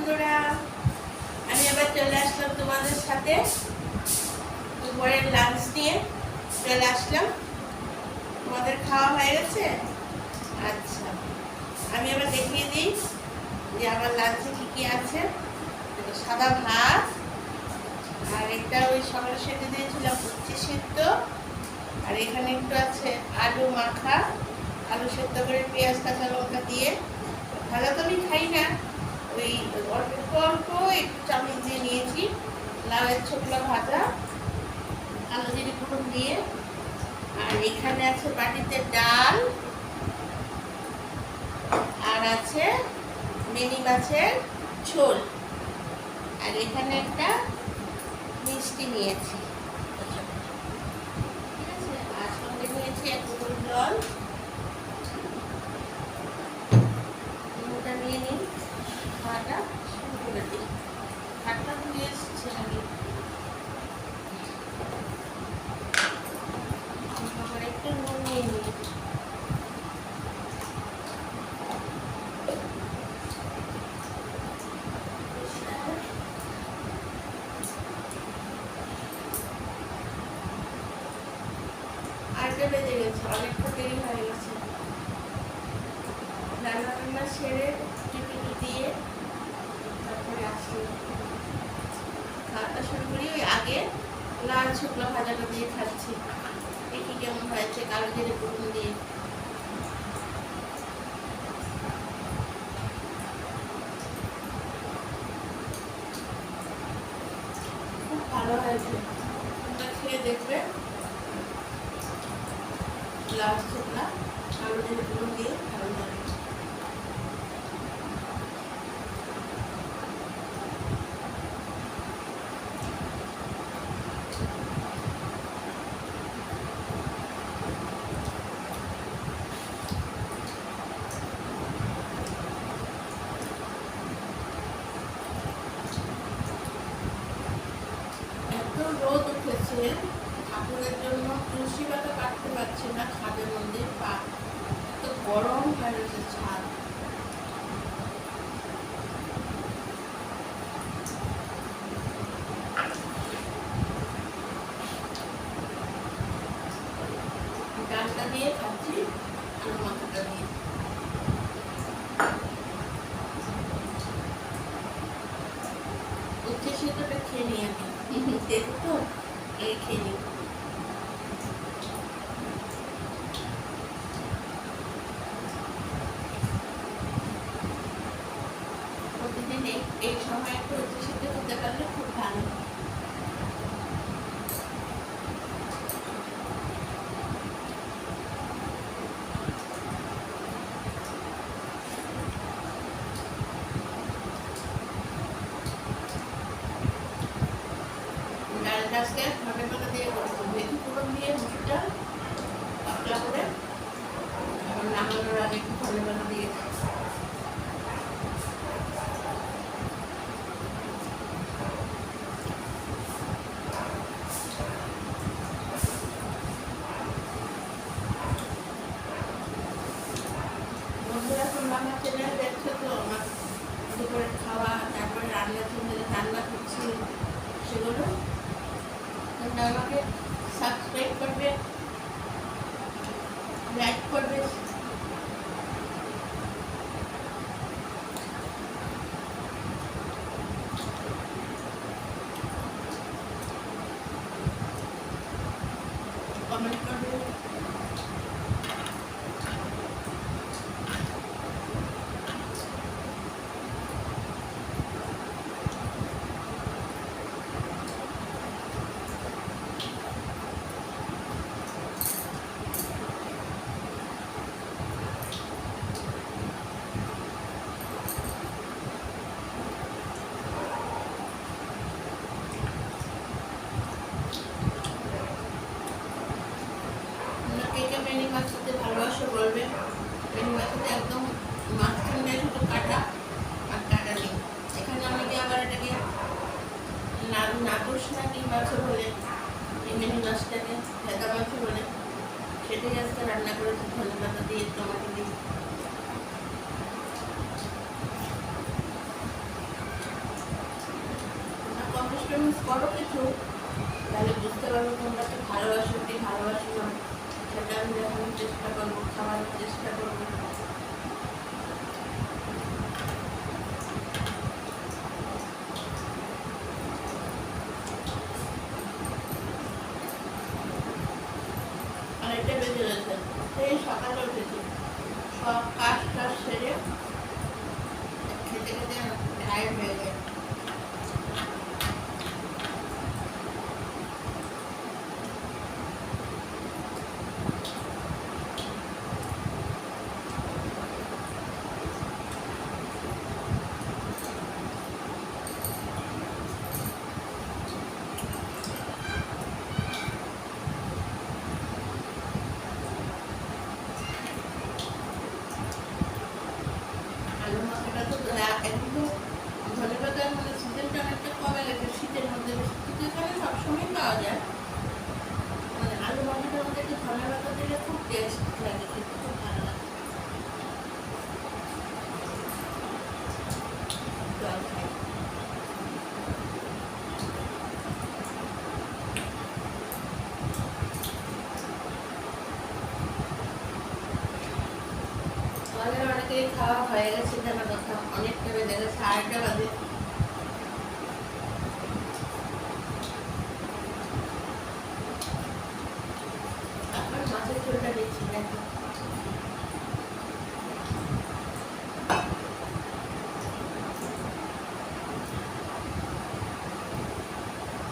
বন্ধুরা, আমি আবার চলে আসলাম তোমাদের সাথে দুপুরের লাঞ্চ নিয়ে চলে আসলাম। তোমাদের খাওয়া হয়ে গেছে? আচ্ছা, আমি আবার দেখিয়ে দিই যে আমার লাঞ্চে কি কি আছে। সাদা ভাত, আর একটা ওই সকালে সেদ্ধ দিয়েছিলাম উচ্ছে সেদ্ধ, আর এখানে একটু আছে আলু মাখা, আলু সেদ্ধ করে পেঁয়াজ কাঁচা লঙ্কা দিয়ে। ভাজা তো আমি খাই না, ওই অল্প অল্প একটু চামচ দিয়ে নিয়েছি। লাউয়ের ছোকলা ভাজা, কালো জিরে ফোড়ন দিয়ে। আর এখানে আছে বাটিতে ডাল, আর আছে মিনি মাছের ঝোল, আর এখানে একটা মিষ্টি নিয়েছি, ঠিক আছে। আর সঙ্গে নিয়েছি এক বোতল জল। নিয়ে নিই, খাওয়াটা শুরু করে দিই। ভাতটা ধুয়ে এসেছি আমি, একটু নুন নিয়ে নিই। আটটা বেজে গেছে, অনেকটা দেরি হয়ে গেছে। রান্না বান্না সেরে টিপি দিয়ে তারপরে আসি, খাওয়াটা শুরু করি। ওই আগে লাল শুকনো ভাজাটা দিয়ে খাচ্ছি, দেখি কেমন হয়েছে কালো জিরে ফোড়ন দিয়ে। খুব ভালো হয়েছে, তোমরা খেয়ে দেখবে। লাল শুকনা কালো জিরে ফোড়ন দিয়ে ভালো লাগে। রোদ উঠেছে, ঠাকুরের জন্য তুলসী পাতা কাটতে পারছি না, ছাদের মধ্যে পা তো গরম হয়ে গেছে ছাদ। ডালটা দিয়ে খাচ্ছি, আলু মাথাটা দিয়ে। উচ্ছে সেদ্ধটা খেয়ে নিই আমি, দেখো এই খেয়ে নিই। প্রতিদিন এই সময় একটু উচ্ছে সেদ্ধ খেতে পারলে খুব ভালো। ডালটা আজকে ধনে পাতা দিয়ে করবো, মেথি ফোড়ন দিয়ে মুসুর ডাল পাতলা করে, আবার নামানোর আগে একটু ধনে পাতা দিয়ে। বন্ধুরা, তোমরা আমার চ্যানেল দেখছো তো, আমার দুপুরের খাওয়া, তারপরে রান্না করছি সেগুলো তোমরা আমাকে সাবস্ক্রাইব করবে, লাইক করবে, কমেন্ট করবে। মিনি মাছ খেতে ভালোবাসো বলবে। মিনি মাছ খেতে একদম মাঝখানে শুধু কাটা, আর কাটা নেই। এখানে অনেকে আবার এটাকে নাকুশ নাকি মাছ বলে, এই মিনি মাছটাকে ভেদা মাছ বলে। সেটাই আজকে রান্না করেছি ধনে পাতা দিয়ে, টমেটো দিয়ে। করো কিছু, তাহলে বুঝতে পারবো তোমরা তো ভালোবাসো কি ভালোবাসো না, সেটা আমি দেখানোর চেষ্টা করবো, খাওয়ানোর চেষ্টা করবো। অনেকটা বেজে গেছে, সেই সকালে উঠেছি, সব কাজ টাজ সেরে খেতে খেতে টায়ার্ড হয়ে যায়। আলু মাখাটা তো একটু ধনে পাতার মানে সিজনটা অনেকটা কমে গেছে, শীতের মধ্যে শীতের কারণে সবসময় পাওয়া যায়। মানে আলু মাখাটার মধ্যে একটু ধনে পাতা দিলে খুব টেস্ট লাগে, খেতে খুব ভালো লাগে। জল খাই। আমাদের অনেকেই খাওয়া হয়ে গেছে, জানা কথা অনেকটা বেজে গেছে, 8টা বাজে। এখন মাছের ঝোলটা দিচ্ছি, দেখো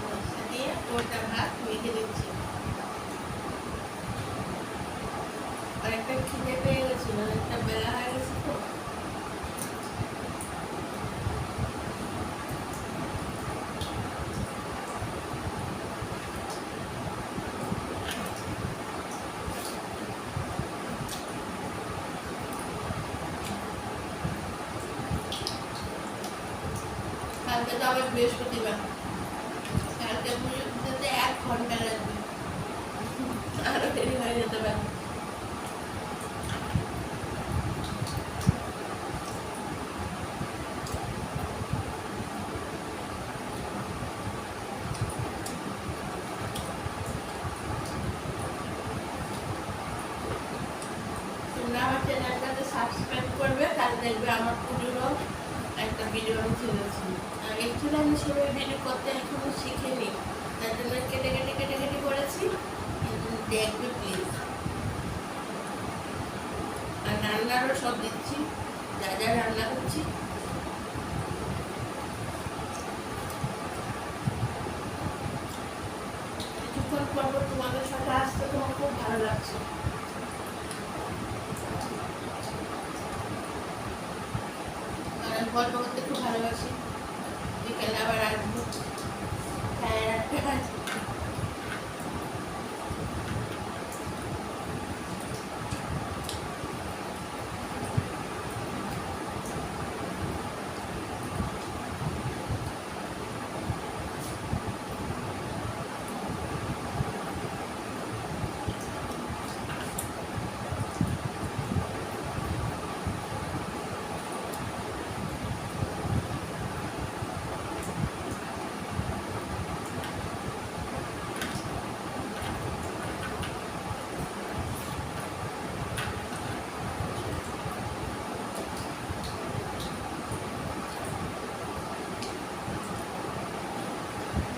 মশলা দিয়ে ওটা ভাত মেখে দিচ্ছি। অনেকটা খিদে পেয়ে গেছিল, অনেকটা বেলা হয়ে গেছে তো। কালকে তো আবার বৃহস্পতিবার, কালকে পুজো দিতে 1 ঘন্টা লাগবে, আরো দেরি হয়ে যেতে পারে। তোমরা আমার চ্যানেলটাতে সাবস্ক্রাইব করবে, তাহলে দেখবে আমার পুজোরও একটা ভিডিও আমি ছেড়েছি। আর অ্যাকচুয়ালি আমি সেভাবে ভিডিও করতে এখনো শিখিনি, তার জন্য কেটে কেটে কেটে কেটে করেছি, কিন্তু দেখবে প্লিজ। আর রান্নারও সব দিচ্ছি, যা যা রান্না করছি। কিছুক্ষণ পর পর তোমাদের সাথে আসতে তোমার খুব ভালো লাগছে। আর গল্প করতে খুব ভালোবাসি। বিকেলে আবার আসবো, হ্যাঁ 8টা বাজে।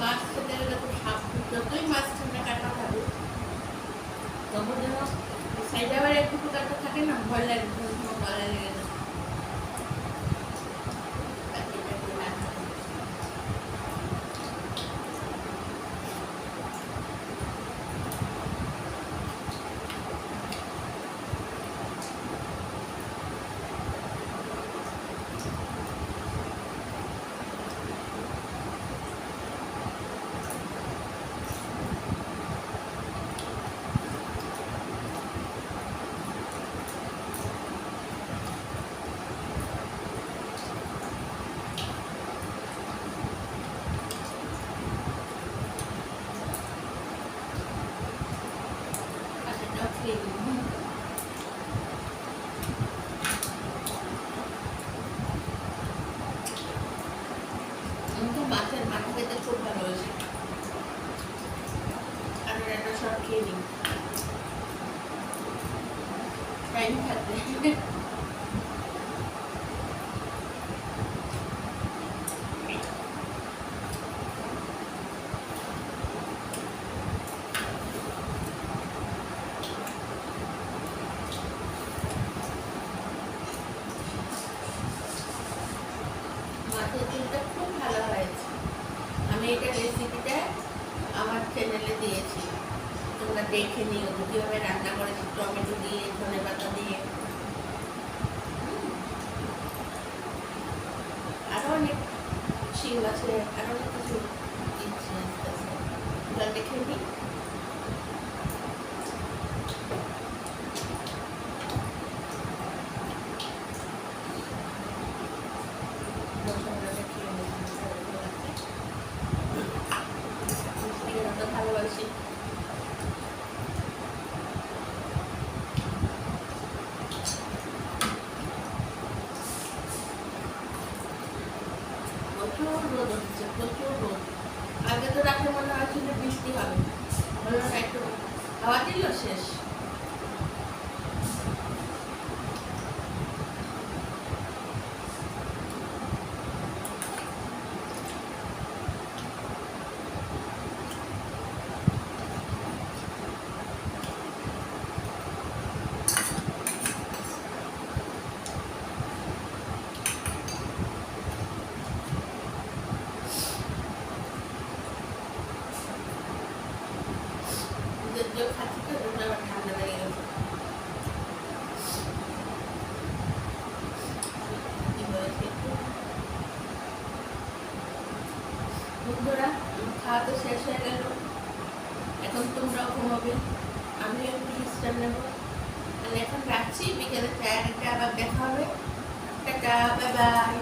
মাছ খেতে গেলে খুব সাবধান, যতই মাছ ঠান্ডা কাটা থাকে তখন যেন সাইডে আবার একটু কাটা থাকে না, ভয় লাগে, গলায় লেগে যায়। খেয়ে নিই টাইম থাকলে। মাছের ঝোলটা খুব ভালো হয়েছে। আমি এটা রেসিপিটা আমার চ্যানেলে দিয়েছি, তোমরা দেখে নিও কীভাবে রান্না করেছি, টমেটো দিয়ে ধনেপাতা দিয়ে। আরও অনেক শিং মাছে আরও অনেক কিছু দিচ্ছি আস্তে আস্তে, জল দেখে নিই। ভালোবাসি প্রচুর রোদ হচ্ছে, প্রচুর রোদ। আগে তো রাতে মনে হচ্ছিল বৃষ্টি হবে, হলো না, একটু হাওয়া দিল, শেষ। খাচ্ছি তো আবার ঠান্ডা লেগে গেছে। বন্ধুরা, খাওয়া তো শেষ হয়ে গেল, এখন তোমরাও ঘুমাবে, আমিও একটু বিশ্রাম নেবো। তাহলে এখন রাখছি, বিকেলে চায়ের আবার দেখা হবে। Tata, bye bye.